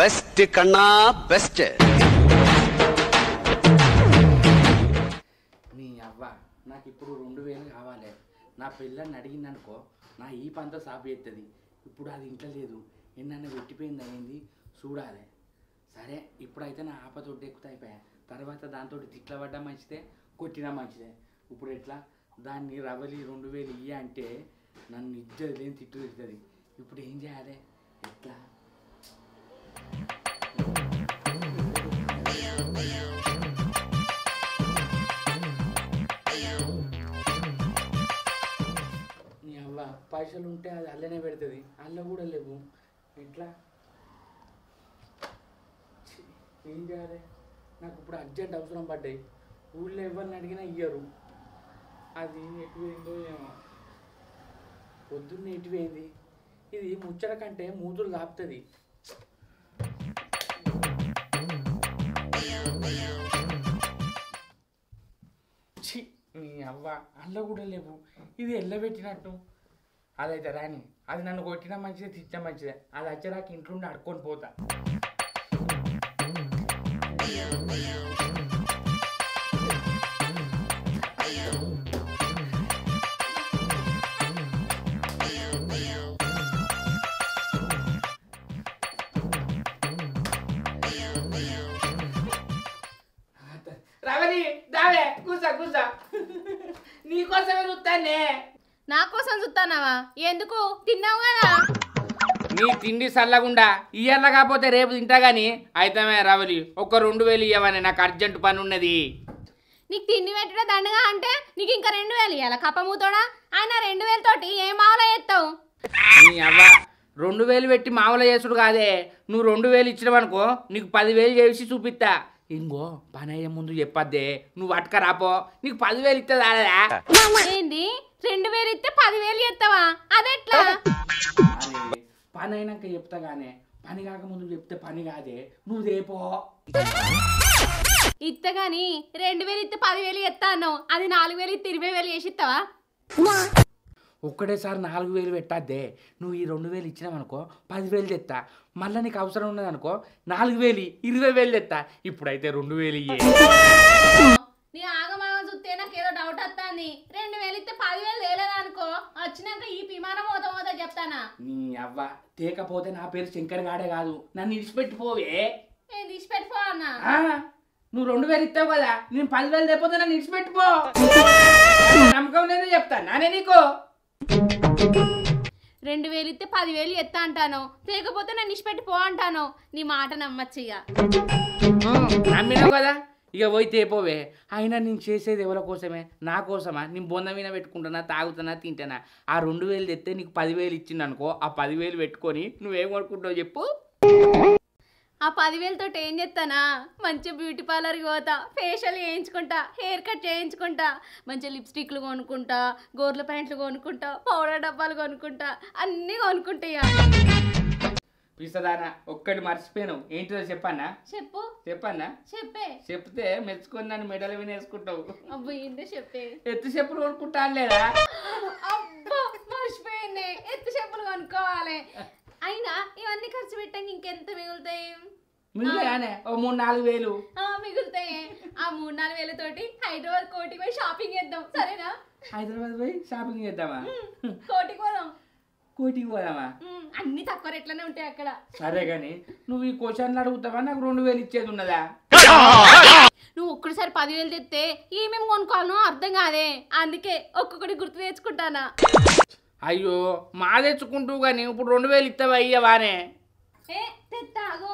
Best కన్నా best. నీ అవ్వ నాకు ఇప్పుడు 2000 కావాలి. నా పిల్లని అడిగిందనుకో నా ఈ పంత సాపు చేస్తుంది. ఇప్పుడు అది ఇంట్లో లేదు, ఎన్న పెట్టిపోయింది అయింది చూడాలి. సరే ఇప్పుడైతే నా ఆపతోటి ఎక్కుతా అయిపోయా. తర్వాత దాంతో తిట్ల పడ్డా మంచిదే, కొట్టినా మంచిదే. ఇప్పుడు ఎట్లా దాన్ని రవలి 2000 ఇయ్య అంటే నన్ను ఇద్దరు లేని తిట్టు తిడుతుంది. ఇప్పుడు ఏం చేయాలి ఎట్లా? నీ అవ్వ పైసలు ఉంటే అది అల్లనే పెడుతుంది, అల్ల కూడా లేవు. ఎట్లా ఏం చేయాలి? నాకు ఇప్పుడు అర్జెంట్ అవసరం పడ్డాయి. ఊళ్ళో ఎవరిని అడిగినా ఇయ్యరు. అది ఎటువైందో ఏమో. పొద్దున్న ఎటువైంది. ఇది ముచ్చట కంటే మూతులు దాపుతుంది. నీ అవ్వ అల్ల కూడా లేవు. ఇది ఎల్లబెట్టినట్టు. అదైతే రాని, అది నన్ను కొట్టినా మంచిదే, తిట్టినా మంచిదే. అది వచ్చేదాకా ఇంట్లో ఉండి అడుక్కొని పోతా. రవలి దావే కూసా కూసా, నీకోసమే చూస్తానే. నా కోసం చూస్తానావా? ఎందుకు? తిన్నావు కదా. నీ తిండి చల్లగుండా ఇయ్యాల కాకపోతే రేపు తింటా గాని. అయితే రవలి ఒక 2000 ఇవ్వని, నాకు అర్జెంట్ పని ఉన్నది. నీకు తిండి పెట్టడం దండగా అంటే నీకు ఇంకా 2000 ఇవ్వాలా? కప్పమూతోడా? ఆయన 2000 తోటి ఏం మావలో చేస్తావు? నీ అవ్వ 2000 పెట్టి మామూలు చేసుడు కాదే. నువ్వు 2000 ఇచ్చినవనుకో నీకు 10,000 చేసి చూపిస్తా. ఇంకో పని అయ్యే ముందు చెప్పద్దే, నువ్వు అటుక రాపో, నీకు 10,000 ఇస్తుందా? ఏంది 2000 ఇస్తే 10,000 చేస్తావా? అదెట్లా? పని అయినాక చెప్తా గానే, పని కాకముందు చెప్తే పని కాదే. నువ్వు రేపో ఇత్త గాని 2000 ఇస్తే 10,000 చేస్తాను. అది 4,000 ఇస్తే 20,000 చేసి ఇస్తావా? ఒక్కటేసారి 4,000 పెట్టద్దే. నువ్వు ఈ 2,000 ఇచ్చినావనుకో 10,000 తెస్తా. మళ్ళీ నీకు అవసరం ఉన్నదనుకో 4,000 20,000 తెస్తా. ఇప్పుడైతే 2,000 ఇయ్యే. నీ ఆగమాగం చూస్తే నాకు ఏదో డౌట్ వస్తుంది. 2,000 ఇస్తే 10,000 తేలేదనుకో, వచ్చినాక ఈ విమానం మోతా చెప్తానా? నీ అవ్వ తేకపోతే నా పేరు శంకర్ గాడే కాదు, నన్ను ఇడిచిపెట్టిపోవే. నేను తీసిపెట్టుకో అన్నా. నువ్వు 2,000 ఇస్తావు కదా, నేను 10,000 తెపోతే నన్ను ఇడిచిపెట్టిపో. నమ్మకం లేదో చెప్తాను నానే నీకు. 2,000 ఇస్తే 10,000 ఎత్తా అంటాను, తేకపోతే నన్ను ఇచ్చిపెట్టిపో అంటాను. నీ మాట నమ్మచ్చు. ఇక నమ్మినావు కదా, ఇక పోయి తేపోవే. అయినా నేను చేసేది ఎవరి కోసమే? నా కోసమా? నేను బొంద మీద పెట్టుకుంటున్నా, తాగుతున్నా, తింటానా? ఆ 2,000 తెస్తే నీకు 10,000 ఇచ్చింది అనుకో, ఆ 10,000 పెట్టుకొని నువ్వేం కొనుక్కుంటావు చెప్పు? ఆ 10,000 తోటి ఏం చేస్తానా? మంచి బ్యూటీ పార్లర్కి పోతా, ఫేషియల్ చేయించుకుంటా, హెయిర్ కట్ చేయించుకుంటా, మంచి లిప్స్టిక్లు కొనుక్కుంటా, గోర్ల ప్యాంట్లు కొనుక్కుంటా, పౌడర్ డబ్బాలు కొనుక్కుంటా, అన్నీ కొనుక్కుంటా. పిసదానా ఒక్కటి మర్చిపోయాను, ఏంటిదో చెప్పన్నా? చెప్పు. చెప్పన్నా? చెప్పే. చెప్తే మెచ్చుకొని నన్ను మెడలు వినేసుకుంటావు. అబ్బో ఏంటో చెప్పే. ఎత్తు చెప్పులు కొనుక్కుంటా లేదా? అబ్బో మర్చిపోయింది, ఎత్తు చెప్పులు కొనుక్కోవాలి. అయినా ఇవన్నీ ఖర్చు పెట్టాక ఇంకెంత మిగులుతాయి? మిగిలిగానే ఓ 3-4 వేలు మిగులుతాయి. ఆ 3-4 వేల తోటి హైదరాబాద్ కోటికి పోయి షాపింగ్ చేద్దాం, సరేనా? హైదరాబాద్ పోయి షాపింగ్ చేద్దామా? కోటికి పోదాం. కోటికి పోదామా? అన్ని తక్కువ రేట్లోనే ఉంటాయి అక్కడ. సరే గాని నువ్వు ఈ క్వశ్చన్లు అడుగుతావా? నాకు 2,000 ఇచ్చేది ఉన్నదా? నువ్వు ఒక్కడిసారి 10,000 తెస్తే ఏమేమి కొనుక్కోవాలనో అర్థం కాదే, అందుకే ఒక్కొక్కటి గుర్తు తెచ్చుకుంటానా. అయ్యో మా తెచ్చుకుంటూ కానీ ఇప్పుడు 2,000 ఇస్తావా? అయ్యవానే తెత్తాగో.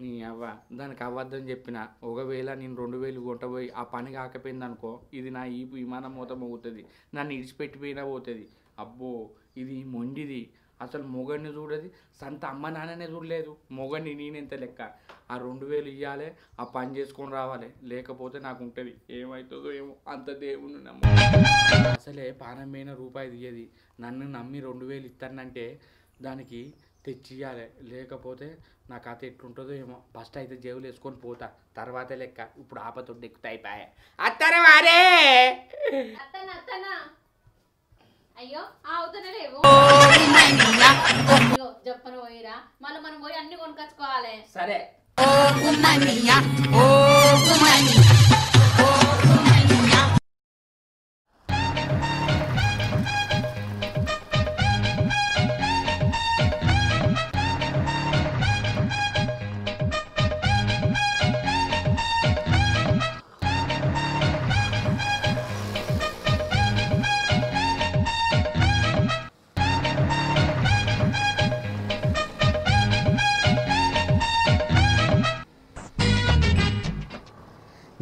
నీ అవ్వ దానికి అవ్వద్దని చెప్పిన. ఒకవేళ నేను 2,000 కొంటపోయి ఆ పని కాకపోయింది అనుకో, ఇది నా ఈ విమానం మూత మోగుతుంది, నన్ను ఇడిచిపెట్టిపోయినా పోతుంది. అబ్బో ఇది మొండిది, అసలు మొగడిని చూడది, సంత అమ్మ నాన్ననే చూడలేదు, మొగడిని నేనెంత లెక్క. ఆ 2,000 ఇవ్వాలి, ఆ పని చేసుకొని రావాలి, లేకపోతే నాకు ఉంటుంది. ఏమవుతుందో ఏమో, అంత దేవుణ్ణి నమ్మ. అసలే పానమైన రూపాయి తీయది, నన్ను నమ్మి 2,000 ఇస్తానంటే దానికి తెచ్చియాలి, లేకపోతే నా కథ ఎట్లుంటుందో ఏమో. ఫస్ట్ అయితే జేబులు వేసుకొని పోతా, తర్వాతే లెక్క. ఇప్పుడు ఆపతోటి ఎక్కుతా అయిపోయా. అత్తరా వారే అయ్యో అవుతనే లేవు. కొనుకొచ్చుకోవాలి. సరే.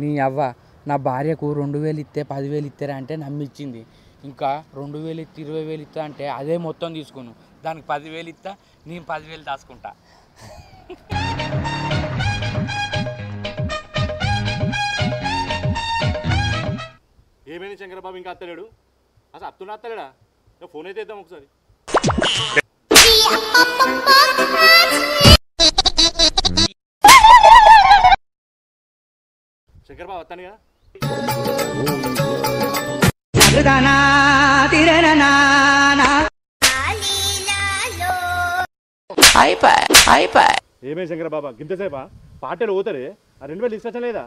నీ అవ్వ నా భార్యకు 2000 ఇస్తే 10,000 ఇస్తారా అంటే నమ్మిచ్చింది. ఇంకా 2000 ఇస్తే 20,000 ఇస్తా అంటే అదే మొత్తం తీసుకును. దానికి 10,000 ఇస్తా, నేను 10,000 దాచుకుంటా. ఏమైంది శంకరబాబు ఇంకా అత్తలేడు? అసలు అత్తున్నా అత్తలేడా? ఫోన్ అయితే ఇద్దాం ఒకసారి. శంకరబాబు అత్తానుగా. ఏమైంది శంకరబాబా గింతసేపా? పాటలు పోతారే, ఆ 2,000 తీసుకొచ్చా లేదా?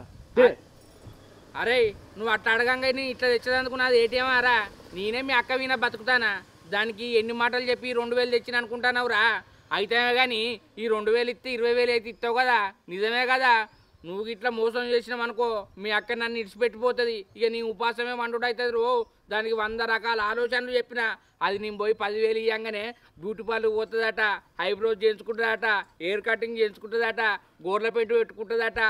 అరే నువ్వు అట్లా అడగంగా నీ ఇట్లా తెచ్చదందుకు నాది ఏటీఎం రా. నేనే మీ అక్క వీణ బతుకుతానా? దానికి ఎన్ని మాటలు చెప్పి 2,000 తెచ్చిన అనుకుంటానవురా? అయితే కానీ ఈ 2,000 ఇస్తే 20,000 అయితే ఇస్తావు కదా, నిజమే కదా? నువ్వు ఇట్లా మోసం చేసినావు అనుకో మీ అక్క నన్ను ఇడిచిపెట్టిపోతుంది. ఇక నీ ఉపాసమే వండుడు అవుతుంది రో. దానికి 100 రకాల ఆలోచనలు చెప్పిన. అది నేను పోయి 10,000 ఇవ్వగానే బ్యూటీ పార్లర్ పోతుందట, ఐబ్రోస్ చేయించుకుంటుందట, హెయిర్ కటింగ్ చేయించుకుంటుందట, గోర్ల పెట్టు పెట్టుకుంటుందట,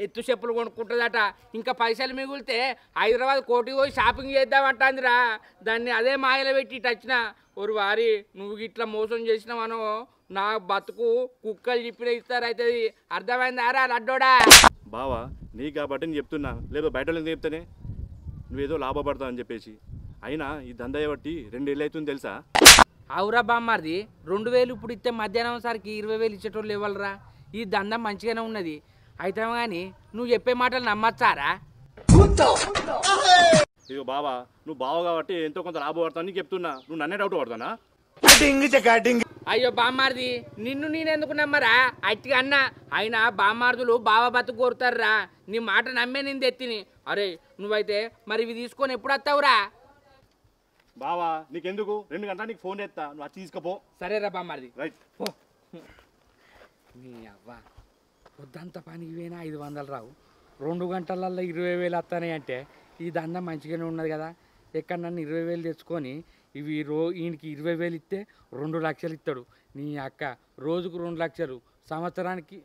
ఎత్తు చెప్పులు కొనుక్కుంటుందట. ఇంకా పైసలు మిగిలితే హైదరాబాద్ కోటికి పోయి షాపింగ్ చేద్దామంటాందిరా. దాన్ని అదే మాయలో పెట్టి టచ్చిన. ఒక వారి నువ్వు ఇట్లా మోసం చేసినావనో నా బతుకు కుక్కలు చెప్పిన ఇస్తారైతుంది. అర్థమైందారా లడ్డోడా? బావా నీకు కాబట్టి నేను చెప్తున్నా, లేదా బయట వాళ్ళని చెప్తానే నువ్వేదో లాభపడతావు అని చెప్పేసి. అయినా ఈ దందా బట్టి 2 ఏళ్ళు అవుతుంది తెలుసా? అవురా బామ్మారిది, 2,000 ఇప్పుడు ఇస్తే మధ్యాహ్నం సరికి 20,000 ఇచ్చేటోళ్ళు ఇవ్వాలరా. ఈ దందా మంచిగానే ఉన్నది. అయితే కానీ నువ్వు చెప్పే మాటలు నమ్మచ్చారా? ఇక బావా నువ్వు బావ కాబట్టి ఎంతో కొంత లాభపడతావు నీకు చెప్తున్నా. నువ్వు నన్నే డౌట్ పడతానా? అయ్యో బామ్మారిది, నిన్ను నేనెందుకు నమ్మరా? అట్టిగా అన్నా. అయినా బామ్మార్దులు బావ బతుకు కోరుతారురా. నీ మాట నమ్మే నేను తెత్తిని. అరే నువ్వైతే మరి ఇవి తీసుకొని ఎప్పుడు వస్తావురా? బావా నీకెందుకు, 2 గంటల నీకు ఫోన్ చేస్తా, నువ్వు వచ్చి తీసుకపో. సరేరా బామ్మారిది. రైట్. నీ అవ్వ పొద్దంత పనికి పోయినా 500 రావు, 2 గంటలల్లో 20,000 వస్తాయి అంటే ఈ దందా మంచిగానే ఉన్నది కదా. ఎక్కడ నన్ను 20,000 తెచ్చుకొని ఇవి ఈయనకి 20,000 ఇస్తే 2 లక్షలు ఇస్తాడు. నీ అక్క రోజుకు 2 లక్షలు, సంవత్సరానికి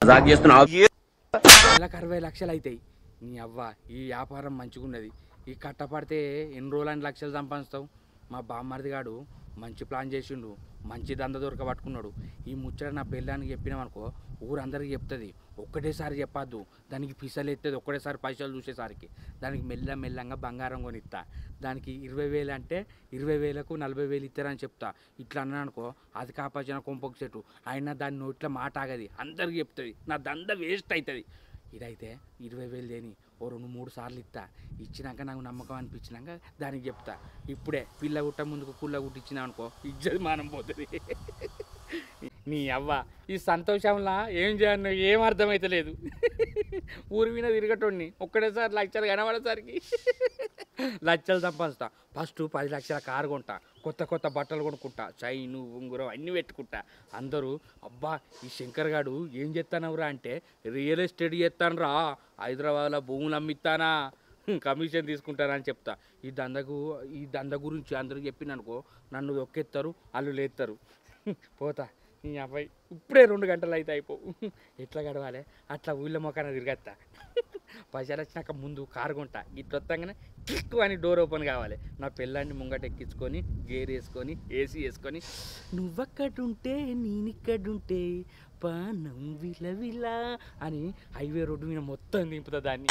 నెలకు 60 లక్షలు అవుతాయి. నీ అవ్వ ఈ వ్యాపారం మంచిగా ఉన్నది. ఈ కట్టపడితే ఎన్ని రోజులని లక్షలు సంపాదిస్తావు? మా బామ్మర్ది గాడు మంచి ప్లాన్ చేసిండు, మంచి దంద దొరకబట్టుకున్నాడు. ఈ ముచ్చట నా పెళ్ళానికి చెప్పినామనుకో ఊరందరికీ చెప్తుంది. ఒక్కటేసారి చెప్పద్దు, దానికి పిసలు ఎత్తది. ఒక్కటేసారి పైసలు చూసేసరికి దానికి మెల్లగా బంగారం కొనిస్తా. దానికి 20,000 అంటే 20,000కు 40,000 ఇస్తారని చెప్తా. ఇట్లా అన్నా అనుకో అది కాపాచిన కొంపకు చెట్టు. అయినా దాని నోట్లో మాట ఆగది, అందరికి చెప్తుంది. నా దంద వేస్ట్ అవుతుంది. ఇదైతే 20,000 దేని ఓ 2-3 సార్లు ఇస్తా. ఇచ్చినాక నాకు నమ్మకం అనిపించినాక దానికి చెప్తా. ఇప్పుడే పిల్ల గుట్ట ముందుకు కుళ్ళ గుట్టిచ్చినా అనుకో ఇజ్జత్ మానం పోతుంది. నీ అవ్వ ఈ సంతోషంలా ఏం చేయాలి ఏం అర్థమైతలేదు. ఊరి మీద తిరగటోడిని ఒక్కడేసారి లక్షలు కనబడేసరికి లక్షలు సంపాదిస్తా. ఫస్ట్ 10 లక్షల కారు కొంటా, కొత్త బట్టలు కొనుక్కుంటా, చైను ఉంగురం అన్నీ పెట్టుకుంటా. అందరూ అబ్బా ఈ శంకర్ గాడు ఏం చేస్తానవరా అంటే రియల్ ఎస్టేట్ చేస్తాను రా, హైదరాబాద్లో భూములు అమ్మిస్తానా, కమిషన్ తీసుకుంటానని చెప్తా. ఈ దంద గురించి అందరూ చెప్పిననుకో నన్ను దొక్కెత్తారు, వాళ్ళు లేస్తారు. పోతా నీ అబ్బాయి ఇప్పుడే 2 గంటలు అయితే అయిపోవు. ఎట్లా గడవాలి అట్లా ఊళ్ళో మొక్కన తిరగత్తా. పైసలు వచ్చినాక ముందు కారు కొంటా. ఇట్లా వస్తాగానే క్లిక్ అని డోర్ ఓపెన్ కావాలి. నా పిల్లాన్ని ముంగట ఎక్కించుకొని గేర్ వేసుకొని ఏసీ వేసుకొని నువ్వక్కడుంటే నేనిక్కడుంటే పానం విలవిలా అని హైవే రోడ్డు మీద మొత్తం దింపుతా దాన్ని.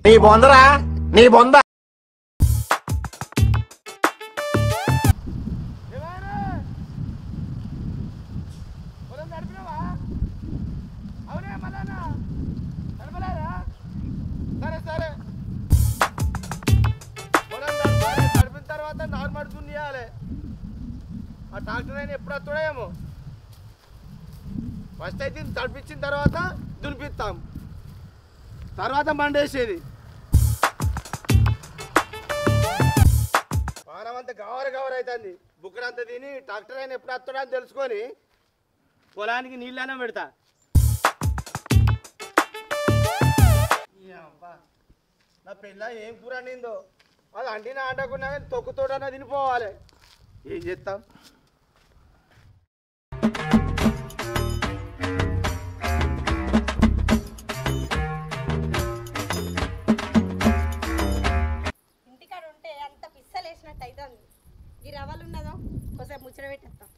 నీ బొందరా నీ బొంద. ఆ ట్రాక్టర్ అయినా ఎప్పుడు వస్తాడేమో. ఫస్ట్ అయితే తడిపించిన తర్వాత దునిపిస్తాం, తర్వాత మండేసేది. వారం అంతా గవర అవుతుంది. బుక్కడంతా తిని ట్రాక్టర్ అయినా ఎప్పుడు వస్తాడో అని తెలుసుకొని పొలానికి నీళ్ళైనా పెడతా. నా పిల్ల ఏం కూర అండిందో అది అండినా అంటకున్నా కానీ తొక్కుతోడన్నా తినిపోవాలి. ఏం చేస్తాం? ఇంటికాడ ఉంటే అంత పిස්සలేసినట్టు అవుతుంది. ఈ రవ్వలు ఉన్నదో కొంచెం ముచ్చట పెట్టేస్తాం.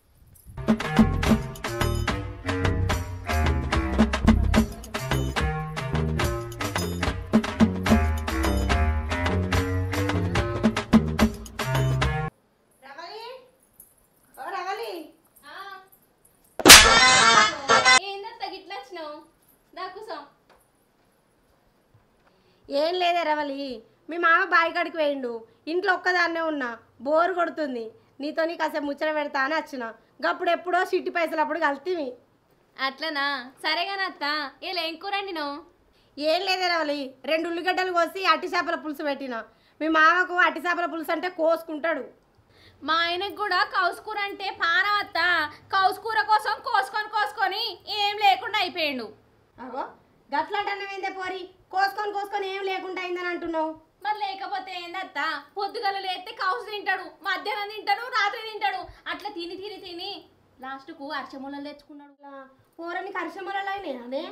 ఏం లేదే రవలి, మీ మామ బాయికాడికి వేయండు. ఇంట్లో ఒక్కదాన్నే ఉన్నా, బోరు కొడుతుంది. నీతోని కాసేపు ముచ్చట పెడతా అని వచ్చిన. గప్పుడు ఎప్పుడో సిట్టి పైసలు అప్పుడు కలితివి. అట్లనా? సరేగాని అత్త, ఇలా ఏం కూరండి నువ్వు? ఏం లేదే రవలి, 2 ఉల్లిగడ్డలు కోసి అట్టి చేపల పులుసు పెట్టిన. మీ మామకు అట్టి చేపల పులుసు అంటే కోసుకుంటాడు. మా ఆయనకు కూడా కౌసుకూర అంటే పానం అత్త. కౌసుకూర కోసం కోసుకొని ఏం లేకుండా అయిపోయాడు. అగో గట్లంటే పోరి, కోసుకొని ఏం లేకుండా అయిందని అంటున్నావు. మరి లేకపోతే ఏందత్త? పొద్దుగల లేస్తే కౌసు తింటాడు, మధ్యాహ్నం తింటాడు, రాత్రి తింటాడు. అట్లా తిని లాస్ట్కు అర్చమూలలు తెచ్చుకున్నాడు. కూరనికి అరిసెమూలలు అయినాయి అదే.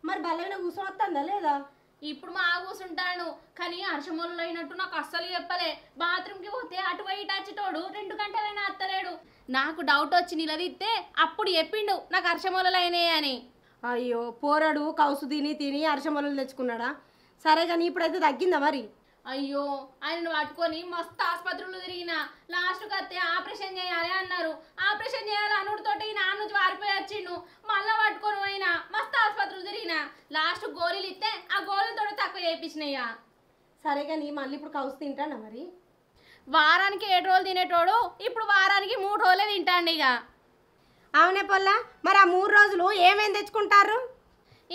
మరి బలమైన కూర్చొని వస్తుందా లేదా? ఇప్పుడు మా కూసుంటాను, కానీ అర్చమూలలు అయినట్టు నాకు అస్సలు చెప్పలే. బాత్రూమ్కి పోతే అటు పోయి టచ్చుతోడు 2 గంటలైనా అత్తలేడు. నాకు డౌట్ వచ్చి నిలదీస్తే అప్పుడు చెప్పిండు నాకు అర్చమూలలు అయినాయి అని. అయ్యో పోరడు కౌసు తిని అరిసెమూలలు తెచ్చుకున్నాడా? సరే కానీ ఇప్పుడైతే తగ్గిందా మరి? అయ్యో ఆయనను పట్టుకొని మస్తు ఆసుపత్రులు తిరిగిన. లాస్ట్కి వస్తే ఆపరేషన్ చేయాలి అన్నారు. ఆపరేషన్ చేయాలి అనుడితోటి నాన్న నుంచి వారిపోయి వచ్చిండు. మళ్ళీ పట్టుకొని పోయినా మస్తు ఆసుపత్రులు తిరిగిన. లాస్ట్ గోళీలు ఇస్తే ఆ గోళీలతో తక్కువ చేయించినాయ్యా. సరే కానీ మళ్ళీ ఇప్పుడు కౌసు తింటానా మరి? వారానికి 7 రోజులు తినేటోడు ఇప్పుడు వారానికి 3 రోజులే తింటాండి. ఇక అవునే పొల్ల, మరి ఆ 3 రోజులు ఏమేం తెచ్చుకుంటారు?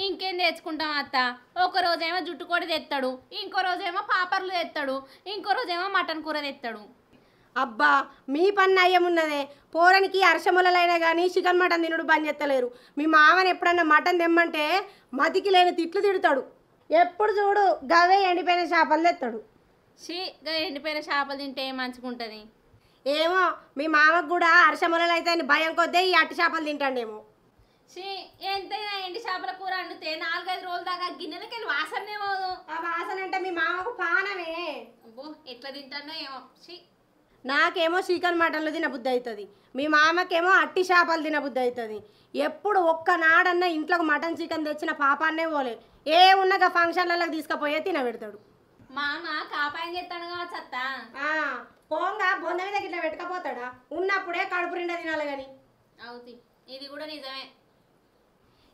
ఇంకేం తెచ్చుకుంటాం అత్త? ఒక రోజేమో జుట్టు కొడి తెస్తాడు, ఇంకో రోజేమో పాపర్లు తెస్తాడు, ఇంకో రోజేమో మటన్ కూర తెస్తాడు. అబ్బా మీ పని నయ్యమున్నదే. పోరానికి అరిసెమూలలైనా కానీ చికెన్ మటన్ తినడు బంద్ చేస్తలేరు. మీ మామని ఎప్పుడన్నా మటన్ తెమ్మంటే మతికి లేని తిట్లు తిడతాడు. ఎప్పుడు చూడు గవే ఎండిపోయిన చేపలు తెస్తాడు. ఎండిపోయిన చేపలు తింటే మంచిగుంటుంది. ఏమో మీ మామకు కూడా అరిసెమూలలు అయితే అని భయం కొద్దే ఈ అట్టి చేపలు తింటాడేమో. ఎంతైనా ఎండి చేపల కూర వండితే 4-5 రోజుల దాకా గిన్నెలకి వెళ్ళి వాసనే పోదు. ఆ వాసన అంటే మీ మామకు పానమే. అబ్బో ఎట్లా తింటానో ఏమో. నాకేమో చికెన్ మటన్లు తినబుద్ధి అవుతుంది, మీ మామకేమో అట్టి చేపలు తినబుద్ధి అవుతుంది. ఎప్పుడు ఒక్కనాడన్నా ఇంట్లోకి మటన్ చికెన్ తెచ్చిన పాపాన్నే పోలే. ఏ ఉన్నగా ఫంక్షన్లకు తీసుకుపోయే తినబెడతాడు. మామ కాపాయం చేస్తాను కావచ్చు అత్త. పోంగా బొంద మీద గిట్లా పెట్టుకపోతాడా? ఉన్నప్పుడే కడుపు నిండా తినాలి కానీ. అవుతి, ఇది కూడా నిజమే.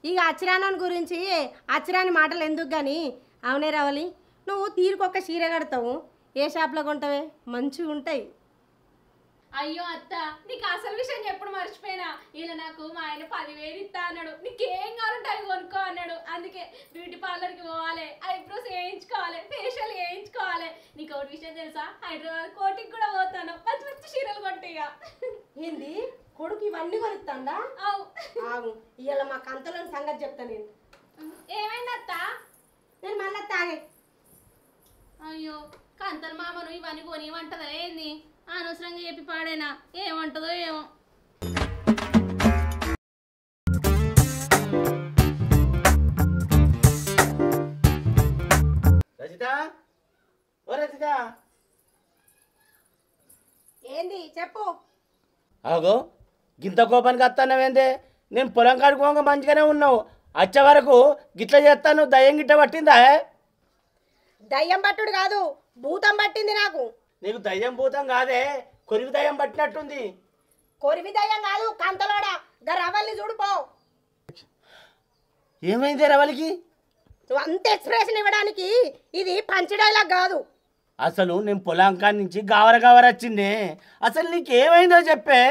ఇక అచ్చిరాని గురించి అచ్చిరాని మాటలు ఎందుకు కానీ. అవునే రవలి, నువ్వు తీరుకొక్క చీర కడతావు, ఏ షాప్లో కొంటావే? మంచిగా ఉంటాయి. అయ్యో అత్త, నీకు అసలు విషయం ఎప్పుడు మర్చిపోయినా. ఇలా నాకు మా ఆయన 10,000 ఇస్తా అన్నాడు. నీకేం కావాలంటే అవి కొనుక్కో అన్నాడు. అందుకే బ్యూటీ పార్లర్కి పోవాలి, ఐబ్రోస్ వేయించుకోవాలి, ఫేషియల్ వేయించుకోవాలి. నీకు ఒకటి విషయం తెలుసా? హైదరాబాద్ కోటికి కూడా పోతాను. మంచి చీరలు కొంటాయిగా. ఏంది కొడుకు ఇవన్నీ కొనిస్తాడా? ఆగు, ఇవాళ మా కంతలోని సంగతి చెప్తా నేను. ఏమైంది అత్త? నేను మళ్ళీ తాగే. అయ్యో కంతల మామను ఇవన్నీ కొనివ్వంటదా ఏంది? అనవసరంగా చెప్పి పాడేనా, ఏమంటదో ఏమో. రజిత, ఓ రజిత. ఏంది చెప్పు. ఆగో గింత కోపానికి వస్తానవేందే? నేను పొలం కడుకోగా మంచిగానే ఉన్నావు, వచ్చే వరకు గిట్ల చేస్తాను. దయ్యం గిట్ట పట్టిందా? దయ్యం పట్టుడు కాదు, భూతం పట్టింది నాకు. నీకు దయ్యం భూతం కాదే, కొరివి దయ్యం పట్టినట్టుంది. కొరివి దయ్యం కాదు, కంతలోడా. గా రవల్ని చూడుపో. ఏమైంది రవలికి? నువ్వు అంత ఎక్స్ప్రెషన్ ఇవ్వడానికి ఇది పంచ్ డైలాగ్ కాదు. అసలు నేను పొలం కాడి నుంచి గావర వచ్చిందే. అసలు నీకేమైందో చెప్పే.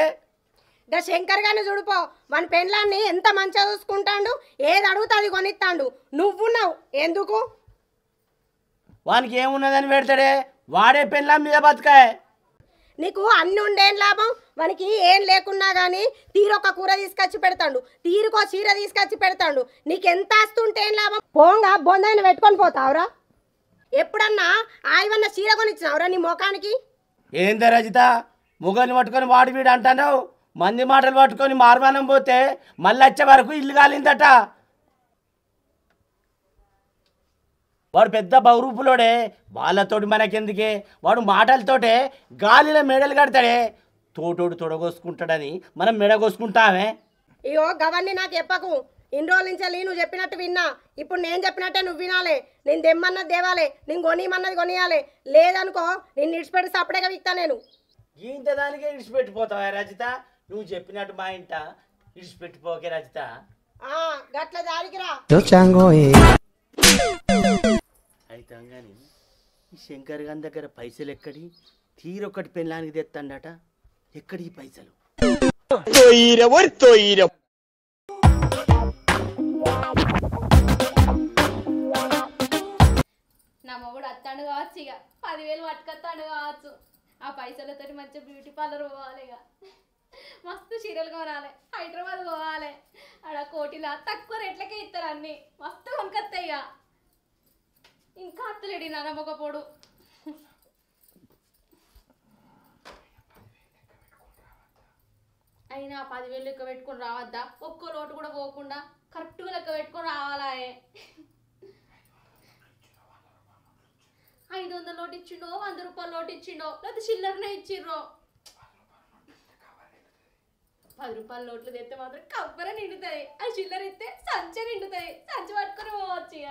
గా శంకర్ గారిని చూడుపో వాని పెండ్లాన్ని ఎంత మంచిగా చూసుకుంటాడు, ఏది అడుగుతా అది కొనిస్తాడు. నువ్వున్నావు ఎందుకు? వానికి ఏమున్నదని పెడతాడే, వాడే పెళ్ళాం మీద బతకాయ. నీకు అన్ని ఉండేం లాభం? వానికి ఏం లేకున్నా కానీ తీరొక కూర తీసుకొచ్చి పెడతాడు, తీరుకో చీర తీసుకొచ్చి పెడతాడు. నీకెంత ఆస్తుంటే ఏం లాభం? పోంగా బొందని పెట్టుకొని పోతావురా? ఎప్పుడన్నా ఆయవన్న చీర కొనిచ్చినావురా నీ ముఖానికి? ఏందే రజిత, ముగ్గురిని పట్టుకొని వాడి వీడు అంటున్నావు. మంది మాటలు పట్టుకొని మార్మానం పోతే మళ్ళీ వచ్చే వరకు ఇల్లు కాలిందట. వాడు పెద్ద బహురూపులోడే, వాళ్ళతోటి మనకెందుకే, వాడు మాటలతోటే గాలిలో మెడలు కడతాడే. తోటోడు తొడగోసుకుంటాడని మనం మెడగోసుకుంటామే. అయ్యో గవన్ని నాకు చెప్పకు. ఇన్ని రోజుల నుంచి నువ్వు చెప్పినట్టు విన్నా, ఇప్పుడు నేను చెప్పినట్టే నువ్వు వినాలి. నేను దెమ్మన్నది దేవాలి, నేను కొనియమన్నది కొనియాలి. లేదనుకో నేను ఇడిచిపెట్టి సపరేగా విక్తా. నేను ఇంత దానికే ఇడిచిపెట్టిపోతావా రజిత? నువ్వు చెప్పినట్టు మా ఇంట ఇడిచిపెట్టిపోకే రజిత. గట్ల దారికిరా. అయితే కానీ ఈ శంకర్ గారి దగ్గర పైసలు ఎక్కడి? తీరొక్కటి పెళ్ళానికి తెస్తాడట. ఎక్కడి ఈ పైసలు? నా మొగుడు అత్తాడు కావచ్చు, ఇక 10,000 పట్టుకొస్తాడు కావచ్చు. ఆ పైసలతో మంచిగా బ్యూటీ పార్లర్ పోవాలి, ఇక మస్తు చీరలు కొనాలి, హైదరాబాద్ పోవాలి. ఆడ కోటిలా తక్కువ రేట్లకే ఇస్తారు అన్ని, మస్తు కొనుకొస్తాయి. ఇక ఇంకా అత్తలేడి నా నమ్మకపోడు. అయినా 10,000 లెక్క పెట్టుకొని రావద్దా? ఒక్కో లోటు కూడా పోకుండా కరెక్ట్గా లెక్క పెట్టుకొని రావాలా? 500 నోటు ఇచ్చిండో, 100 రూపాయల నోటు ఇచ్చిండో, లేదా చిల్లరనే ఇచ్చిర్రో. 10 రూపాయల నోట్లు తెస్తే మాత్రం కబ్బర నిండుతాయి, ఆ చిల్లర ఇస్తే సంచి నిండుతాయి. సంచి పట్టుకొని పోవచ్చు. ఇక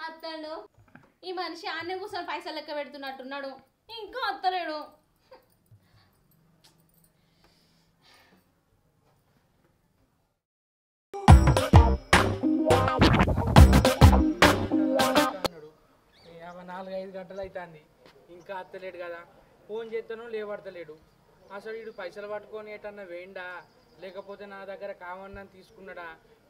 అత్తాడు ఈ మనిషి ఆన్నే కూర్చొని పైసలు లెక్క పెడుతున్నట్టున్నాడు, ఇంకా అత్తలేడు. అవ 4-5 గంటలు అవుతుంది, ఇంకా అత్తలేడు కదా. ఫోన్ చేస్తానో లేవడతలేడు. అసలు వీడు పైసలు పట్టుకొని ఎటన్నా వేయండా, లేకపోతే నా దగ్గర కావన్నా తీసుకున్నాడా,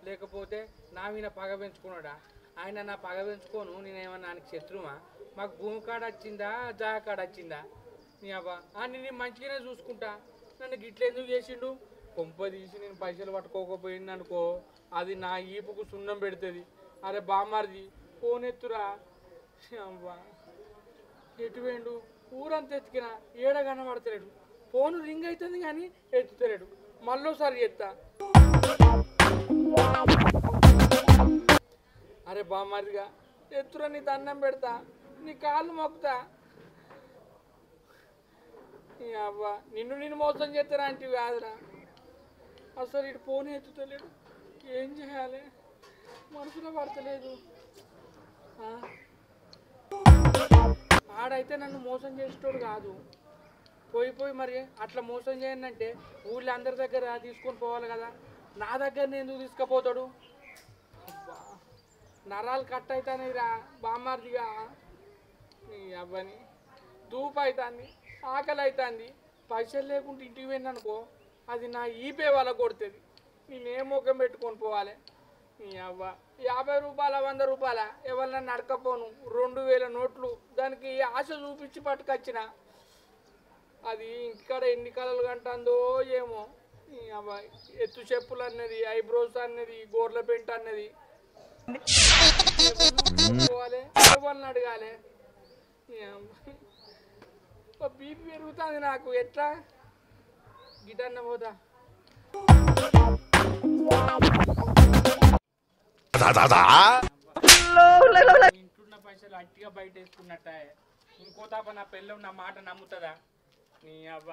లేకపోతే నా మీద పగ పెంచుకున్నాడా? ఆయన నా పగ పెంచుకోను, నేనేమన్నా ఆయనకి శత్రువా? మాకు భూమి కాడ వచ్చిందా, జాగ కాడ వచ్చిందా? నీ అవ్వ నేను మంచిగానే చూసుకుంటా, నన్ను గిట్ల ఎందుకు చేసిండు? కొంప తీసి నేను పైసలు పట్టుకోకపోయింది అనుకో, అది నా ఈపుకు సున్నం పెడుతుంది. అరే బామ్మారిది ఫోన్ ఎత్తురా. అవ్వ ఎటు వేయండు? ఊరంతా ఎత్తికినా ఏడ కనబడతలేడు. ఫోన్ రింగ్ అవుతుంది కానీ ఎత్తుతలేడు. మళ్ళోసారి ఎత్తా. అరే బామ్మారిదిగా ఎత్తురా, నీ దండం పెడతా, నీ కాళ్ళు మొక్కుతా. అవ్వ నిన్ను మోసం చేస్తారా అంటే కాదురా. అసలు ఇటు ఫోన్ ఎత్తుతలేడు, ఏం చేయాలి? మనసులో పడతలేదు. ఆడైతే నన్ను మోసం చేసేటోడు కాదు. పోయి మరి అట్లా మోసం చేయండి ఊళ్ళో అందరి దగ్గర తీసుకొని పోవాలి కదా, నా దగ్గర ఎందుకు తీసుకుపోతాడు? నరాలు కట్ అవుతాయి రా బామ్మారిదిగా. నీ అవ్వని దూపు అవుతుంది, ఆకలి అవుతుంది. పైసలు లేకుంటే ఇంటికి పోయిందనుకో, అది నా ఈపే వాళ్ళ కొడుతుంది. నేనే ముఖం పెట్టుకొని పోవాలి? నీ అవ్వ 50 రూపాయల 100 రూపాయల ఎవరన్నా నడకపోను, 2000 నోట్లు దానికి ఆశ చూపించి పట్టుకొచ్చిన. అది ఇంటికాడ ఎన్ని కళలు కంటుందో ఏమో. నీ అవ్వ ఎత్తు చెప్పులు అన్నది, ఐబ్రోస్ అన్నది, గోర్ల పెంట అన్నది. పోవాలి, ఎవరిని అడగాలి? బీపీ పెరుగుతుంది నాకు, ఎట్లా గిటన్న పోతా? ఇంట్లో పైసలు అట్టిగా బయట వేసుకున్నట్ట. ఇంకో తాప నా పెళ్ళం నా మాట నమ్ముతుందా? నీ అవ్వ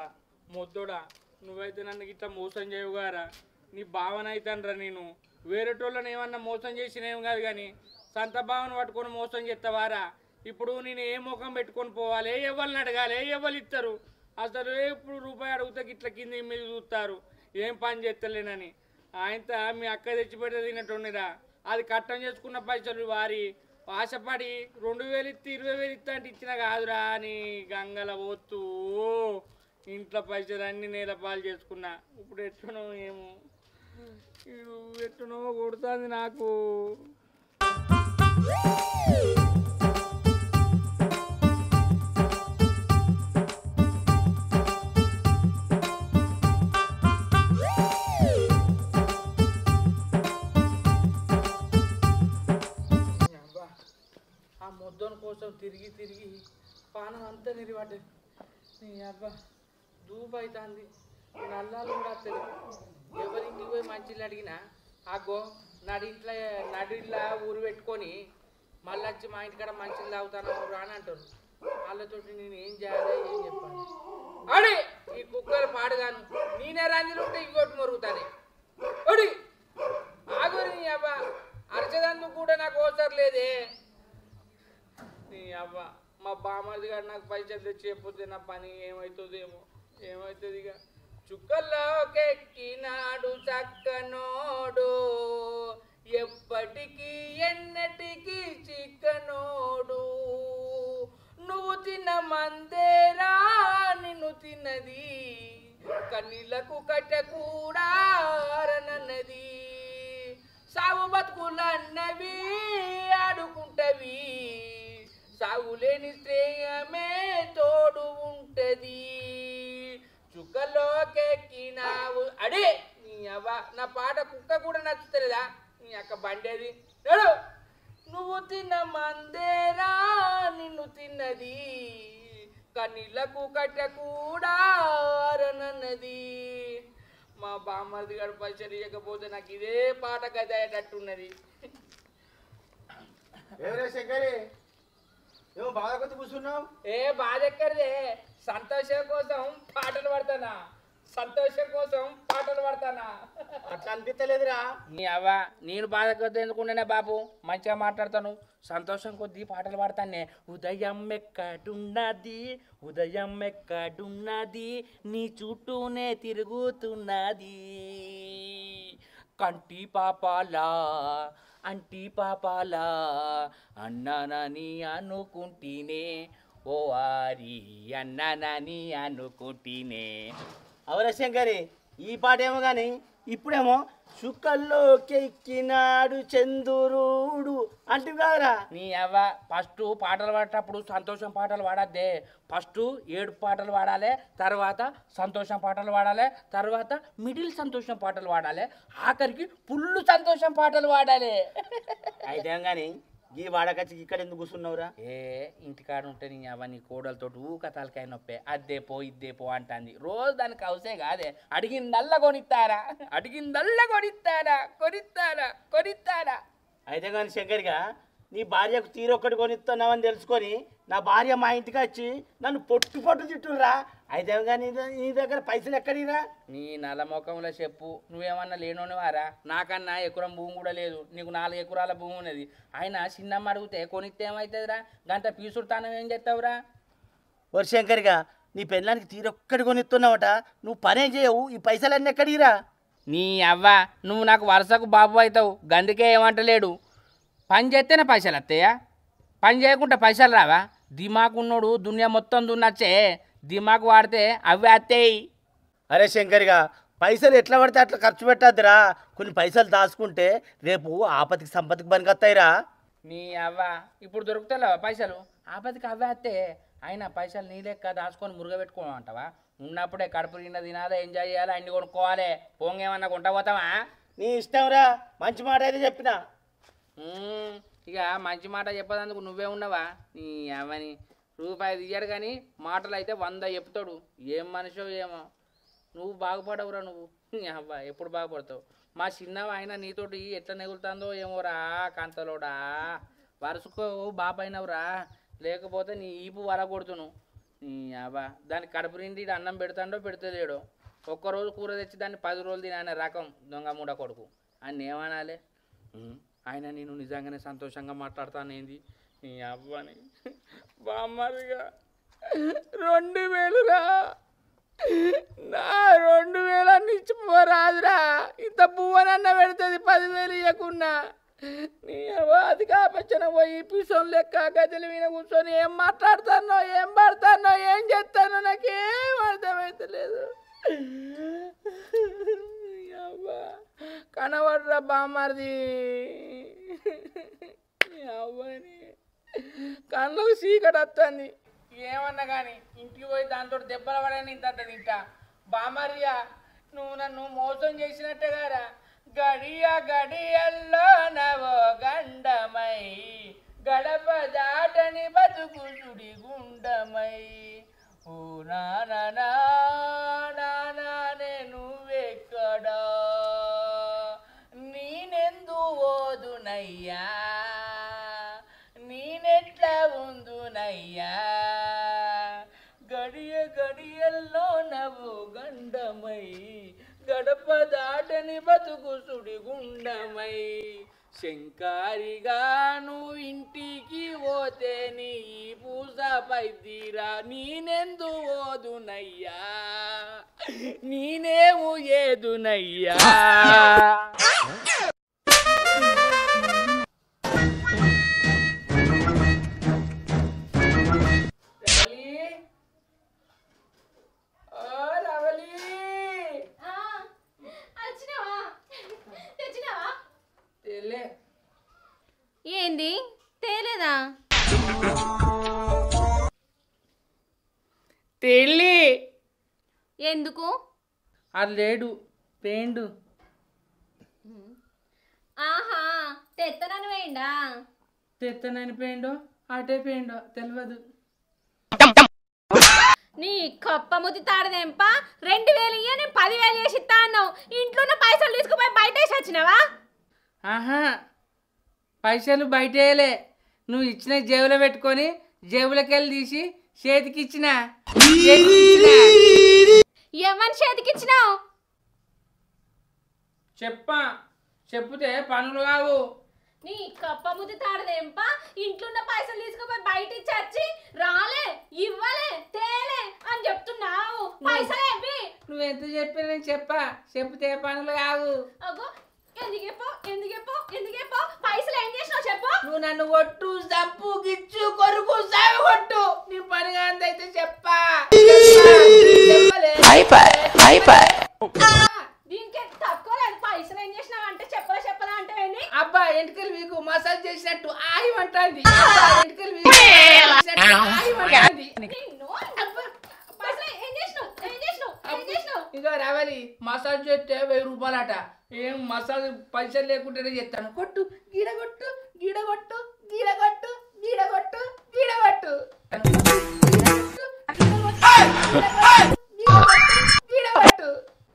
మొద్దోడా, నువ్వైతే నన్ను ఇట్లా మోసం చేయవుగారా. నీ భావన అవుతానరా. నేను వేరేటోళ్ళని ఏమన్నా మోసం చేసినేం కాదు కానీ సొంత భావన పట్టుకొని మోసం చేస్తావారా? ఇప్పుడు నేను ఏ ముఖం పెట్టుకొని పోవాలి? ఎవరిని అడగాలి? ఎవరు ఇస్తారు? అసలు ఇప్పుడు రూపాయి అడిగితే ఇట్లా కింద మీద చూస్తారు, ఏం పని చేస్తలేనని. ఆయనతో మీ అక్క తెచ్చిపెడితే తినట్టునిరా, అది కట్టం చేసుకున్న పైసలు వారి ఆశపడి 2000 ఇస్తే 20,000 ఇస్తా అంటే ఇచ్చిన కాదురా అని గంగల పోతూ ఇంట్లో పైసలన్నీ నేలపాలు చేసుకున్నా. ఇప్పుడు ఎట్లనో ఏమో ఇడు ఎట్లనో కొడుతుంది నాకు. ఆ ముద్దోని కోసం తిరిగి తిరిగి పానం అంతా నిలబడ్డది. నీ అబ్బా దూపు అవుతుంది, నల్లాలు కూడా వస్తుంది. ఎవరింటికి పోయి మంచిలు అడిగినా అగ్గో నడిట్లా ఊరు పెట్టుకొని మళ్ళీ వచ్చి మా ఇంటికాడ మంచిలు తాగుతాను అని అంటారు. వాళ్ళతోటి నేను ఏం చేయాలి ఏం చెప్పాలి? అడి ఈ కుక్కలు పాడుగాను నేనే రంజులు ఉంటే ఇంకోటి మొరుగుతానే. అడి ఆగు నీ అబ్బా అరచదందుకు కూడా నాకు అవసరం లేదే. నీ అబ్బా మా బామ్మది గారు నాకు పైసలు తెచ్చిపోతే నా పని ఏమవుతుందేమో ఏమవుతుంది. ఇక చుక్కల్లోకెక్కినాడు చక్కనోడు ఎప్పటికీ ఎన్నటికీ చిక్కనోడు. నువ్వు తిన్న మందేరా నిన్ను తిన్నది కన్నీళ్లకు కట్ట కూడా అరనన్నది. సాగు బతుకులన్నవి ఆడుకుంటవి సాగులేని శ్రేయమే తోడు ఉంటది. చుక్కలోకెక్కినావు అడే నీ అవ్వ నా పాట కుక్క కూడా నచ్చుతలేదా నీ అక్క బండేది. నువ్వు తిన్న మందేరా నిన్ను తిన్నది కన్నీళ్లకు కట్ట కూడా అరనన్నది. మా బామ్మది గారు పైసలు ఇవ్వకపోతే నాకు ఇదే పాట గదయ్యేటట్టున్నది. శంకరి ఏమో బాధ కొద్ది కూర్చున్నావు? ఏ బాధ ఎక్కడిదే, సంతోషం కోసం పాటలు పడతానా, సంతోషం కోసం పాటలు పడతానా. అట్లా అనిపించలేదురా. నీ అవ్వ నేను బాధ కొద్ది ఎందుకుంటేనే బాబు మంచిగా మాట్లాడతాను, సంతోషం కొద్ది పాటలు పాడతానే. ఉదయం ఎక్కడున్నది ఉదయం ఎక్కడున్నది నీ చుట్టూనే తిరుగుతున్నది కంటి పాపాలా అంటి పాపాలా అన్నానని అనుకుంటేనే ఓ ఆరి అన్నానని అనుకుంటేనే. అవరా శంకరి ఈ పాట ఏమో కానీ ఇప్పుడేమో చుక్కల్లోకి ఎక్కినాడు చంద్రుడు అంటూ కాదురా. నీ అవ్వ ఫస్ట్ పాటలు పాడేటప్పుడు సంతోషం పాటలు పాడద్దే. ఫస్ట్ 7 పాటలు పాడాలి, తర్వాత సంతోషం పాటలు పాడాలి, తర్వాత మిడిల్ సంతోషం పాటలు పాడాలి, ఆఖరికి ఫుల్ సంతోషం పాటలు పాడాలి. అయితే కానీ ఈ వాడకచ్చి ఇక్కడ ఎందుకు కూర్చున్నావురా? ఏ ఇంటికాడ ఉంటే నీ అవ్వ నీ కోడలతో కథలకాయ నొప్పే అద్దే పో ఇద్దే పో అంటుంది. రోజు దానికి అవసే కాదే, అడిగిందల్లా కొనిస్తారా అడిగిందల్లా కొనిస్తారా కొనిస్తారా కొనిస్తారా. అయితే కానీ శంకరిగా నీ భార్యకు తీరొక్కటి కొనిస్తున్నావని తెలుసుకొని నా భార్య మా ఇంటికి వచ్చి నన్ను పొట్టు పొట్టు తిట్టురా. అయితే కానీ నీ దగ్గర పైసలు ఎక్కడిరా? నీ నల్ల ముఖంలో చెప్పు, నువ్వేమన్నా లేనోనివారా? నాకన్నా ఎకరం భూమి కూడా లేదు, నీకు 4 ఎకరాల భూమి ఉన్నది. ఆయన చిన్నమ్మ అడిగితే కొనిస్తే ఏమవుతుందిరా? గంట పీసుడుతానం ఏం చేస్తావురా? ఓ శంకరిగా నీ పెళ్ళానికి తీరొక్కటి కొనిస్తున్నావట, నువ్వు పనే చేయవు, ఈ పైసలన్నీ ఎక్కడిరా? నీ అవ్వ నువ్వు నాకు వరుసకు బాబు అవుతావు, గందుకే ఏమంటలేడు. పని చేస్తేనే పైసలు వస్తాయా? పని చేయకుండా పైసలు రావా? దిమాకు ఉన్నోడు దునియా మొత్తం దున్నచ్చే, దిమాకు వాడితే అవి వస్తాయి. అరే శంకరిగా పైసలు ఎట్లా పడితే అట్లా ఖర్చు పెట్టద్దురా. కొన్ని పైసలు దాచుకుంటే రేపు ఆపతికి సంపత్తికి పనికొస్తాయిరా. నీ అవ్వ ఇప్పుడు దొరుకుతావా పైసలు? ఆపతికి అవే వస్తే అయినా పైసలు నీ లెక్క దాచుకొని మురుగబెట్టుకోమంటావా? ఉన్నప్పుడే కడుపు నిండా తినాలి, ఎంజాయ్ చేయాలి, అన్ని కొనుక్కోవాలి. పోంగేమన్నా కొంట పోతావా? నీ ఇష్టంరా, మంచి మాట అయితే చెప్పినా. ఇక మంచి మాట చెప్పదందుకు నువ్వే ఉన్నావా? నీ అవ్వని రూపాయి తీయడు కానీ మాటలు అయితే 100 చెప్తాడు. ఏం మనిషో ఏమో, నువ్వు బాగుపడవురా. నువ్వు నీ అవ్వ ఎప్పుడు బాగుపడతావు? మా చిన్నవ అయినా నీతోటి ఎట్లా నెగులుతుందో ఏమోరా కంతలోడా. వరుసకో బాపైనవురా, లేకపోతే నీ ఈపు వరగొడుతును. నీ అవ్వ దాని కడుపు నిండి అన్నం పెడతాడో పెడతలేడో. ఒక్కరోజు కూర తెచ్చి దాన్ని 10 రోజులు తినే రకం దొంగ మూడ కొడుకు అని ఏమనాలి? ఆయన నేను నిజంగానే సంతోషంగా మాట్లాడతానేంది నీ అవ్వని. బామ్మదిగా 2000 రా, నా 2000 అన్ని ఇచ్చిపోరాదురా. ఇంత పువ్వనన్న పెడుతుంది 10,000 ఇవ్వకున్నా. నీ అవ్వ అది కాపచ్చన పోయి పిసోన్ లెక్క గజల మీద కూర్చొని ఏం మాట్లాడతానో ఏం పడతానో ఏం చేస్తానో నాకేం అర్థమైతలేదు. కనబడరా బామ్మది అవ్వని కళ్ళకు చీకటి వస్తుంది. ఏమన్నా కానీ ఇంటికి పోయి దాంతో దెబ్బలు పడని ఇంత తింటా. బామరియా నువ్వు నన్ను మోసం చేసినట్టే గారా. గడియ గడియల్లో నవో గండమై గడప దాటని బతుకు సుడి గుండమై ఓ నానా నువ్వెక్కడా నేనెందు ఓదునయ్యా నేనెట్లా ఉందునయ్యా గడియ గడియల్లో నవ్వు గండమై గడప దాటని బతుకు సుడి గుండమై శంకారిగా నువ్వు ఇంటికి పోతే నీ పూస పైదిరా నేనెందు ఓదునయ్యా నేనేము ఏదునయ్యా. ఏంది తేలేదా? తెల్లి ఎందుకు? అది లేడు పేండు. ఆహా తెత్తనని వేయండా? తెత్తనని పేండో అటే పేండో తెలియదు. నీ కప్పముతి తాడదేంప 2000 ఇయ్య నేను 10,000 చేసి ఇస్తా అన్నావు. ఇంట్లో పైసలు తీసుకుపోయి బయట వేసి వచ్చినావా? ఆహా పైసలు బయటేయలే, నువ్వు ఇచ్చిన జేబులో పెట్టుకొని జేబులకి వెళ్ళి తీసి చేతికి ఇచ్చిన. ఎవరి చేతికి ఇచ్చినావు? చెప్తే పనులు కావు. నీ కప్పముతి తాడదేంప ఇంట్లో పైసలు తీసుకుపోయి బయట ఇచ్చి వచ్చి రాలే ఇవ్వలే తేలే అని చెప్తున్నావు. పైసలు ఏవి? నువ్వెంత చెప్పినా నేను చెప్తే పనులు కావు. అగో ఎందుకేపో పైసలు ఏం చేసినావు చెప్పు. నువ్వు నన్ను కొట్టు చంపు గిచ్చు కొరుకు సాగు కొట్టు నీ పని కాంతైతే చెప్పా. దీనికి తక్కువ లేదు. పైసలు ఏం చేసినావు అంటే చెప్పలా అంటే ఏంది? అబ్బా ఎంటికలు వీకు మసాజ్ చేసినట్టు ఆయిమంటుంది. ఇక రావాలి మసాజ్ చేస్తే 1000 రూపాయలట. ఏం మసాజ్ పైసలు లేకుంటేనే చేస్తాను. కొట్టు గీడగొట్టు గీడగొట్టు గీడగొట్టు గీడగొట్టు గీడగొట్టు గీడగొట్టు.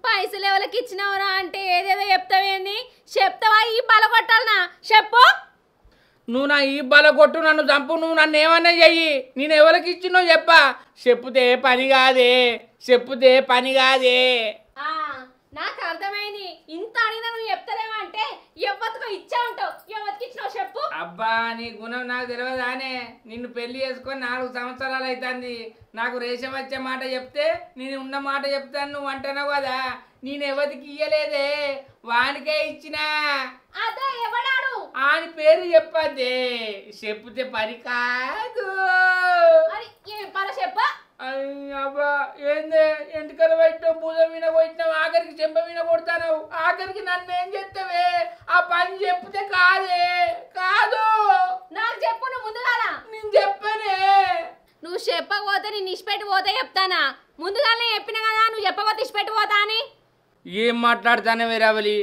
పైసలు ఎవరికి ఇచ్చినావురా అంటే ఏదేదో చెప్తావేంది? చెప్తావా ఈ బల కొట్టాలనా చెప్పు. నువ్వు నా ఈ బల కొట్టు నన్ను చంపు నువ్వు నన్ను ఏమన్నా చెయ్యి నేను ఎవరికి ఇచ్చినో చెప్పా. చెప్తే పని కాదే. నాకు అర్థమైంది. ఇంత అడిగినా నువ్వు చెప్తారేమంటే ఎవరికో ఇచ్చా ఉంటావు. ఎవరికి ఇచ్చినావు చెప్పు. అబ్బా నీ గుణం నాకు తెలియదానే. నిన్ను పెళ్లి చేసుకొని 4 సంవత్సరాలు అవుతుంది. నాకు రేషం వచ్చే మాట చెప్తే నేను ఉన్న మాట చెప్తాను నువ్వు అంటున్నావు కదా. నేను ఎవరికి ఇయ్యలేదే వానికే ఇచ్చినా. అదే ఎవడాడు? ఆని పేరు చెప్పదే. చెప్తే పని కాదు. చెప్పా. అబ్బా ఏందే ఎంటికలు పెట్టావు భుజం మీద కొట్టినావు ఆఖరికి చెంప మీద కొడతావు ఆఖరికి నన్ను ఏం చేస్తావే. ఆ పని చెప్తే కాదు. నాకు చెప్పు నువ్వు ముందుగాలా. నేను చెప్పనే. నువ్వు చెప్పకపోతే నేను ఇష్టపెట్టి పోతే చెప్తానా? ముందుగానే చెప్పినా కదా నువ్వు చెప్పకపోతే ఇష్టపెట్టి పోతా అని. ఏం మాట్లాడతానే వేరావలి?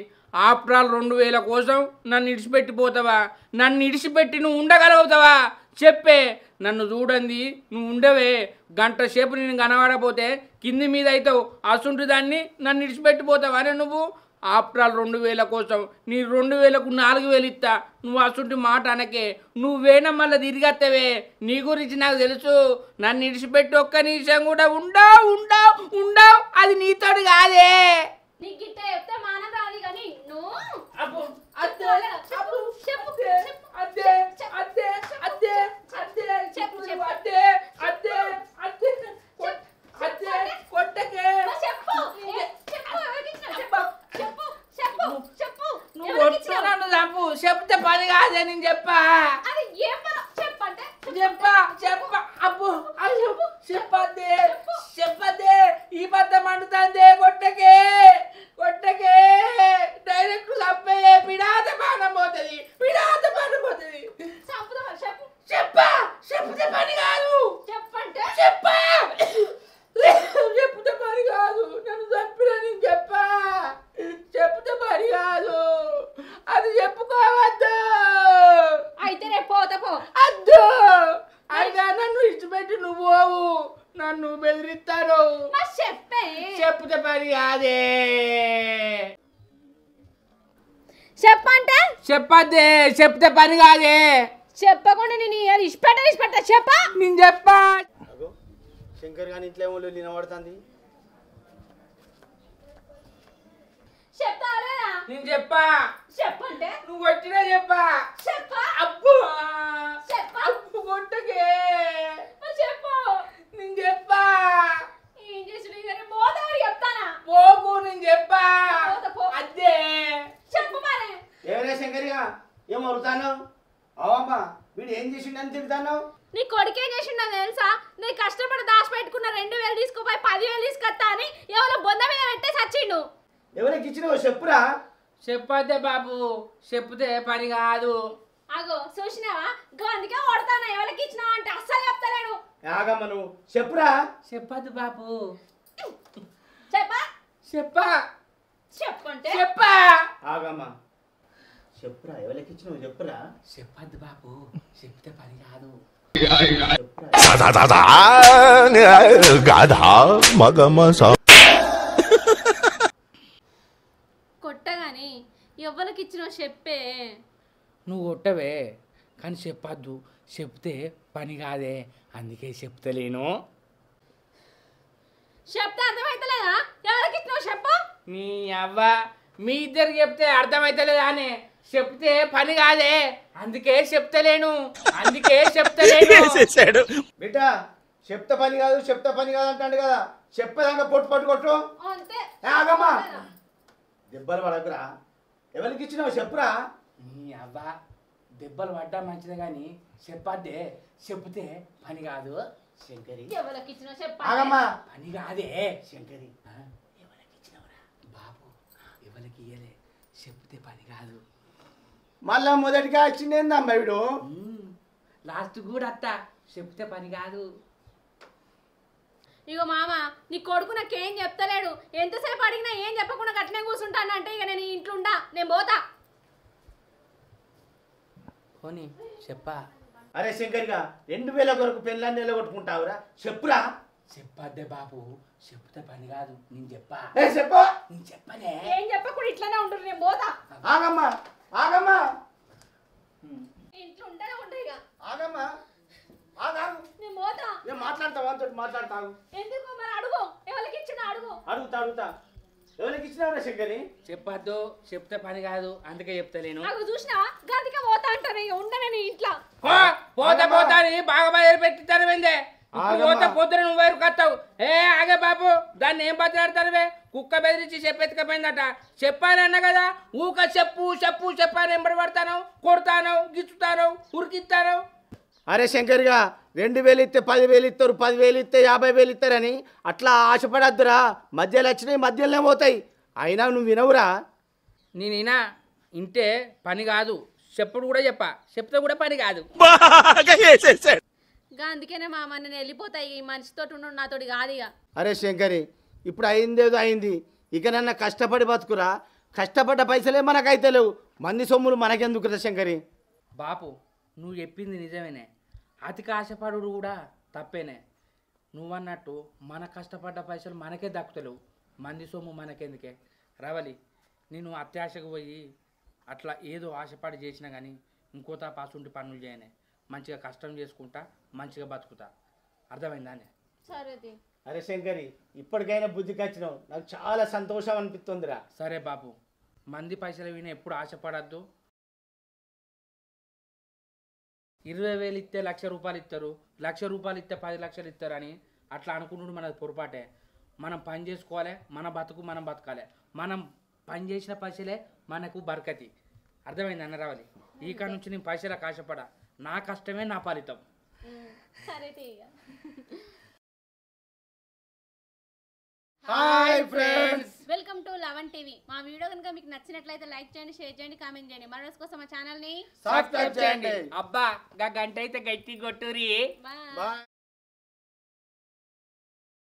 ఆఫ్టర్ ఆల్ 2000 కోసం నన్ను ఇడిచిపెట్టిపోతావా? నన్ను ఇడిచిపెట్టి నువ్వు ఉండగలుగుతావా చెప్పే. నన్ను చూడండి నువ్వు ఉండవే గంట సేపు నేను కనబడపోతే కింది మీద అవుతావు. అసుంటి దాన్ని నన్ను ఇడిచిపెట్టిపోతావా నువ్వు? ఆఫ్టర్ ఆల్ 2000 కోసం నీ 2000కు 4000 ఇస్తా. నువ్వు అసుంటి మాట అనకే. నువ్వేనా మళ్ళీ తిరిగత్తవే. నీ గురించి నాకు తెలుసు. నన్ను ఇడిచిపెట్టి ఒక్క నిమిషం కూడా ఉండవు. అది నీతోటి కాదే. నీకు గిట్ట చెప్తే మానం రాదు కానీ నువ్వు చెప్తే పని కాదే నేను చెప్పా. అది ఏం పని చెప్ప అబ్బో అయ్యో చెప్పద్దే చెప్పద్దే ఈ బద్ద మండుతాందే కొట్టకే డైరెక్ట్ చంపే పిడాత పానం పోతుంది చెప్తే పని కాదు చెప్తే పని కాదు నన్ను చంపిన నేను చెప్తే పని కాదు అది చెప్పుకోవద్దు అయితే రేపు పోతా పో. అద్దు అయినా నన్ను ఇచ్చిపెట్టి నువ్వు పోవు నన్ను బెదిరిస్తాను మరి చెప్పే. చెప్తే పని కాదే చెప్పంటే చెప్పద్దే చెప్తే పని కాదే చెప్పకుండా నేను ఇష్టపెట్ట చెప్పా. నేను చెప్పా అగో శంకర్ గాని ఇంట్లో ఏమో నిలబడుతుంది. చెప్తా లేదా? నేను చెప్పా చెప్పంటే నువ్వు వచ్చినా చెప్పా చెప్పా. అబ్బు చెప్పా. అబ్బు కొట్టకే మరి చెప్పు. నేను చెప్పా ఏం చేసుడు ఇక రేపు పోతా మరి చెప్తానా. పోకు నేను చెప్పా పోతా పో. అద్దే చెప్పు మరి. ఏమరే శంకర్గా ఏం అడుగుతాను? అవమ్మా వీడు ఏం చేసిండని తిడతాను? నీ కొడుకేం చేసిండో తెలుసా? నీ కష్టపడి దాచిపెట్టుకున్న 2000 తీసుకుపోయి 10,000 తీసుకొస్తా అని ఎవరో బొంద మీద పెట్టేసి వచ్చిండు. ఎవరికి ఇచ్చినావు చెప్పురా. చెప్పద్దే బాబు చెప్తే పని కాదు అగో చూసినావా అందుకే కొడతానా ఎవరికి ఇచ్చినావా అంటే అస్సలు చెప్తలేను. ఆగమ్మ నువ్వు చెప్పురా. చెప్పద్దు బాబు చెప్పా. చెప్పా చెప్పంటే చెప్పా ఆగమ్మ చెప్పురా. ఎవరికి ఇచ్చినావు చెప్పురా. చెప్పద్దు బాబు చెప్తే పని కాదు కొట్టగాని ఎవరికి ఇచ్చినావు చెప్పే. నువ్వు కొట్టవే కానీ చెప్పద్దు చెప్తే పని కాదే అందుకే చెప్తలేను చెప్తే అర్థమైతలేదా? ఎవరికి ఇచ్చినావు చెప్పు. మీ అవ్వ మీ ఇద్దరికి చెప్తే అర్థమైతలేదా అని చెప్తే పని కాదే అందుకే చెప్తలేను బిడ్డ చెప్తే పని కాదు అంటాడు కదా. చెప్పేదాకా పొట్టు కొట్టు. అంతే. ఆగమ్మా దెబ్బలు పడకురా. ఎవరికి ఇచ్చినావు చెప్పురా. మీ అవ్వ దెబ్బలు పడ్డా మంచిదే కానీ చెప్పద్దే చెప్తే పని కాదు శంకరి ఎవరికి ఇచ్చినావు చెప్పా. ఆగమ్మా పని కాదే శంకరి ఎవరికి ఇచ్చినవరా బాబు ఎవరికి ఇయ్యలే చెప్తే పని కాదు మళ్ళా మొదటిగా వచ్చిందేందమ్మా వీడు. లాస్ట్ కూడా అత్త చెప్తే పని కాదు ఇగో మామ నీ కొడుకు నాకేం చెప్తలేడు. ఎంతసేపు అడిగినా ఏం చెప్పకుండా గట్లనే కూర్చుంటానంటే ఇక నేను ఇంట్లో ఉండా, నేను పోతా. పోనీ చెప్పా అరే శంకరిగా 2000 కొరకు పెళ్ళాన్ని నిలగొట్టుకుంటావురా. చెప్పురా. చెప్పద్దే బాబు చెప్తే పని కాదు నేను చెప్పా చెప్పు. నేను చెప్పనే ఏం చెప్పకుండా ఇట్లానే ఉంటుంది, నేను పోతా. ఆగమ్మా ఇంట్లో ఉంటేనే ఉంటాయి ఇక. ఆగమ్మా ఆగాగు. నేను పోతా. నేను మాట్లాడతావు అంతో మాట్లాడతావు. ఎందుకు మరి అడుగు ఎవరికి ఇచ్చినా అడుగు. అడుగుతా ఎవరికి ఇచ్చినావురా శంకరి. చెప్పద్దు చెప్తే పని కాదు అందుకే చెప్తలేను నాకు చూసినావా గదికే పోతా అంటాను ఇక ఉండనే నీ ఇంట్లో. పోతా అని బాగా బయలు పెట్టిస్తాను వెందే పోతే పొద్దున నువ్వు వైరు కత్తావు ఆగే బాబు దాన్ని ఏం బతిలాడతానువే కుక్క బెదిరించి చెప్పెత్తుకపోయిందట చెప్పానన్నా కదా ఊక చెప్పాను ఎంబడి పడతాను కొడతాను గిచ్చుతాను ఉరికిస్తాను అరే శంకర్గా 2000 ఇస్తే 10,000 ఇస్తారు, 10,000 ఇస్తే 50,000 ఇస్తారని అట్లా ఆశపడద్దురా. మధ్యలో వచ్చినాయి మధ్యలోనే పోతాయి. అయినా నువ్వు వినవురా. నేనైనా ఇంటే పని కాదు చెప్పుడు కూడా చెప్తే కూడా పని కాదు. అందుకేనే మామ నేను వెళ్ళిపోతాయి. ఈ మనిషితో ఉండు నాతోటి కాదు ఇక. అరే శంకరి ఇప్పుడు అయిందేదో అయింది. ఇక నన్న కష్టపడి బతుకురా. కష్టపడ్డ పైసలే మనకైతే లేవు. మంది సొమ్ములు మనకెందుకురా శంకరి. బాపు నువ్వు చెప్పింది నిజమేనే. అతికి ఆశపడు కూడా తప్పేనే. నువ్వన్నట్టు మన కష్టపడ్డ పైసలు మనకే దక్కుతలేవు. మంది సొమ్ము మనకెందుకే రవలి. నేను అత్యాశకు పోయి అట్లా ఏదో ఆశపడి చేసినా కానీ ఇంకో పాసుంటి పనులు చేయనే. మంచిగా కష్టం చేసుకుంటా మంచిగా బతుకుతా. అర్థమైందానే? సరే. అరే శంకరి ఇప్పటికైనా బుద్ధికి వచ్చినావు. నాకు చాలా సంతోషం అనిపిస్తుందిరా. సరే బాపు మంది పైసలు విని ఎప్పుడు ఆశపడద్దు. 20,000 ఇస్తే 1,00,000 రూపాయలు ఇస్తారు, 1,00,000 రూపాయలు ఇస్తే 10 లక్షలు ఇస్తారని అట్లా అనుకుంటుంటే మనది పొరపాటే. మనం పని చేసుకోవాలి, మన బతుకు మనం బతకాలి. మనం పని చేసిన పైసలే మనకు బరకతి. అర్థమైంది అన్న రావాలి. ఈ కాడ నుంచి నేను పైసలకు ఆశపడా. నా కష్టమే నా ఫలితం. సరే తీయ. Hi friends, welcome to Lavan TV. మా వీడియో కనుక మీకు నచ్చినట్లయితే లైక్ చేయండి, షేర్ చేయండి, కామెంట్ చేయండి. మరో రోజు కోసం మా ఛానల్ ని సబ్స్క్రైబ్ చేయండి. అబ్బా గా గంట అయితే గట్టి కొట్టురి. బాయ్. బాయ్.